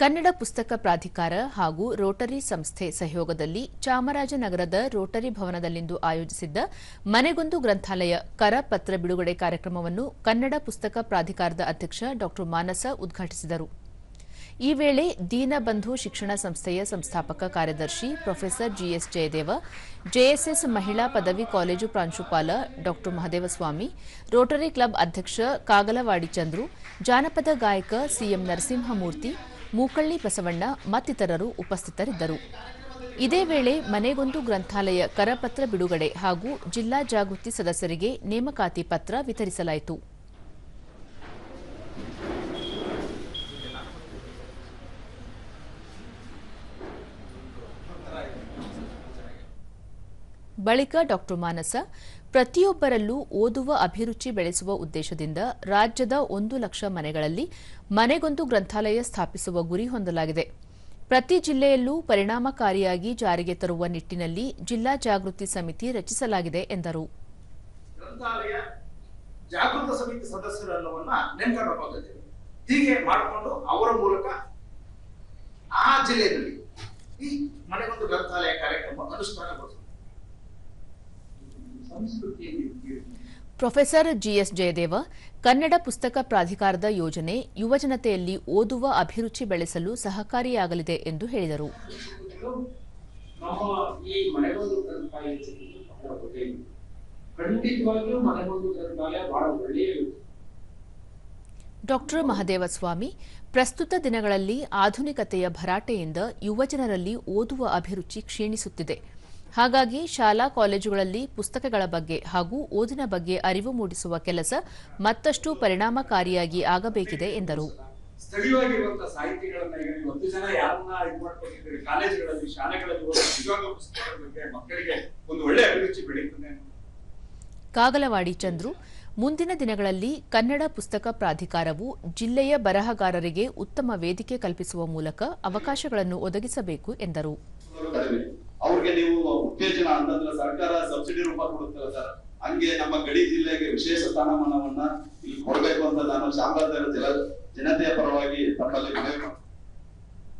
ಕನ್ನಡ ಪುಸ್ತಕ ಪ್ರಾಧಿಕಾರ ಹಾಗೂ ರೋಟರಿ ಸಂಸ್ಥೆ ಸಹಯೋಗದಲ್ಲಿ ಚಾಮರಾಜನಗರದ ರೋಟರಿ ಭವನದಲ್ಲಿಂದು ಆಯೋಜಿಸಿದ್ದ ಮನೆಗೊಂದು ಗ್ರಂಥಾಲಯ ಕರಪತ್ರ ಬಿಡುಗಡೆ ಕಾರ್ಯಕ್ರಮವನ್ನು ಕನ್ನಡ ಪುಸ್ತಕ ಪ್ರಾಧಿಕಾರದ ಅಧ್ಯಕ್ಷ ಡಾ ಮಾನಸ ಉದ್ಘಾಟಿಸಿದರು. ಈ ವೇಳೆ ದೀನಬಂಧು ಶಿಕ್ಷಣ ಸಂಸ್ಥೆಯ ಸಂಸ್ಥಾಪಕ ಕಾರ್ಯದರ್ಶಿ ಪ್ರೊಫೆಸರ್ ಜಿಎಸ್ ಜಯದೇವ, ಜೆಎಸ್ಎಸ್ ಮಹಿಳಾ ಪದವಿ ಕಾಲೇಜು ಪ್ರಾಂಶುಪಾಲ ಡಾ ಮಹದೇವಸ್ವಾಮಿ, ರೋಟರಿ ಕ್ಲಬ್ ಅಧ್ಯಕ್ಷ ಕಾಗಲವಾಡಿ ಚಂದ್ರು, ಜಾನಪದ ಗಾಯಕ ಸಿಎಂ ನರಸಿಂಹಮೂರ್ತಿ, ಮೂಕಳ್ಳಿ ಬಸವಣ್ಣ ಮತ್ತಿತರರು ಉಪಸ್ಥಿತರಿದ್ದರು. ಇದೇ ವೇಳೆ ಮನೆಗೊಂದು ಗ್ರಂಥಾಲಯ ಕರಪತ್ರ ಬಿಡುಗಡೆ ಹಾಗೂ ಜಿಲ್ಲಾ ಜಾಗೃತಿ ಸದಸ್ಯರಿಗೆ ನೇಮಕಾತಿ ಪತ್ರ ವಿತರಿಸಲಾಯಿತು. ಬಳಿಕ ಡಾ ಮಾನಸ ಪ್ರತಿಯೊಬ್ಬರಲ್ಲೂ ಓದುವ ಅಭಿರುಚಿ ಬೆಳೆಸುವ ಉದ್ದೇಶದಿಂದ ರಾಜ್ಯದ 1 ಲಕ್ಷ ಮನೆಗಳಲ್ಲಿ ಮನೆಗೊಂದು ಗ್ರಂಥಾಲಯ ಸ್ಥಾಪಿಸುವ ಗುರಿ ಹೊಂದಲಾಗಿದೆ. ಪ್ರತಿ ಜಿಲ್ಲೆಯಲ್ಲೂ ಪರಿಣಾಮಕಾರಿಯಾಗಿ ಜಾರಿಗೆ ತರುವ ನಿಟ್ಟಿನಲ್ಲಿ ಜಿಲ್ಲಾ ಜಾಗೃತಿ ಸಮಿತಿ ರಚಿಸಲಾಗಿದೆ ಎಂದರು. ಗ್ರಂಥಾಲಯ ಜಾಗೃತ ಸಮಿತಿ ಸದಸ್ಯರೆಲ್ಲವನ್ನ ನೇಮಕ ಹೀಗೆ ಮಾಡಿಕೊಂಡು ಅವರ ಮೂಲಕ ಆ ಜಿಲ್ಲೆಯಲ್ಲಿ ಈ ಮನೆಗೊಂದು ಗ್ರಂಥಾಲಯ ಕಾರ್ಯಕ್ರಮ ಅನುಷ್ಠಾನಗೊಳಿಸುತ್ತದೆ. ಪ್ರೊಫೆಸರ್ ಜಿಎಸ್ ಜಯದೇವ, ಕನ್ನಡ ಪುಸ್ತಕ ಪ್ರಾಧಿಕಾರದ ಯೋಜನೆ ಯುವಜನತೆಯಲ್ಲಿ ಓದುವ ಅಭಿರುಚಿ ಬೆಳೆಸಲು ಸಹಕಾರಿಯಾಗಲಿದೆ ಎಂದು ಹೇಳಿದರು. ಡಾ ಮಹದೇವಸ್ವಾಮಿ, ಪ್ರಸ್ತುತ ದಿನಗಳಲ್ಲಿ ಆಧುನಿಕತೆಯ ಭರಾಟೆಯಿಂದ ಯುವಜನರಲ್ಲಿ ಓದುವ ಅಭಿರುಚಿ ಕ್ಷೀಣಿಸುತ್ತಿದೆ. ಹಾಗಾಗಿ ಶಾಲಾ ಕಾಲೇಜುಗಳಲ್ಲಿ ಪುಸ್ತಕಗಳ ಬಗ್ಗೆ ಹಾಗೂ ಓದಿನ ಬಗ್ಗೆ ಅರಿವು ಮೂಡಿಸುವ ಕೆಲಸ ಮತ್ತಷ್ಟು ಪರಿಣಾಮಕಾರಿಯಾಗಿ ಆಗಬೇಕಿದೆ ಎಂದರು. ಸ್ಥಳೀಯವಾಗಿರುವಂತಹ ಸಾಹಿತಿಗಳನ್ನ ಈಗ 10 ಜನ ಯಾರನ್ನ ಇದು ಮಾಡ್ಕೊಂಡಿದ್ದೀರಿ ಕಾಲೇಜುಗಳಲ್ಲಿ ಶಾಲೆಗಳಲ್ಲಿ ನಿಜವಾಗ್ಲೂ ಪುಸ್ತಕಗಳ ಬಗ್ಗೆ ಮಕ್ಕಳಿಗೆ ಒಂದು ಒಳ್ಳೆ ಅಭಿರುಚಿ ಬೆಳೀತದೆ. ಕಾಗಲವಾಡಿ ಚಂದ್ರು, ಮುಂದಿನ ದಿನಗಳಲ್ಲಿ ಕನ್ನಡ ಪುಸ್ತಕ ಪ್ರಾಧಿಕಾರವು ಜಿಲ್ಲೆಯ ಬರಹಗಾರರಿಗೆ ಉತ್ತಮ ವೇದಿಕೆ ಕಲ್ಪಿಸುವ ಮೂಲಕ ಅವಕಾಶಗಳನ್ನು ಒದಗಿಸಬೇಕು ಎಂದರು. ಅವ್ರಿಗೆ ನೀವು ಉತ್ತೇಜನ ಅಂತಂದ್ರೆ ಸರ್ಕಾರ ಸಬ್ಸಿಡಿ ರೂಪ ಕೊಡುತ್ತಲ್ಲ ಸರ್, ಹಂಗೆ ನಮ್ಮ ಗಡಿ ಜಿಲ್ಲೆಗೆ ವಿಶೇಷ ಸ್ಥಾನಮಾನವನ್ನ ಇಲ್ಲಿ ಕೊಡಬೇಕು ಅಂತ ನಾನು ಚಾಮರಾಜನಗರ ಜನತೆಯ ಪರವಾಗಿ ತಮ್ಮಲ್ಲಿ ಮನವಿ ಮಾಡ್ತೀನಿ.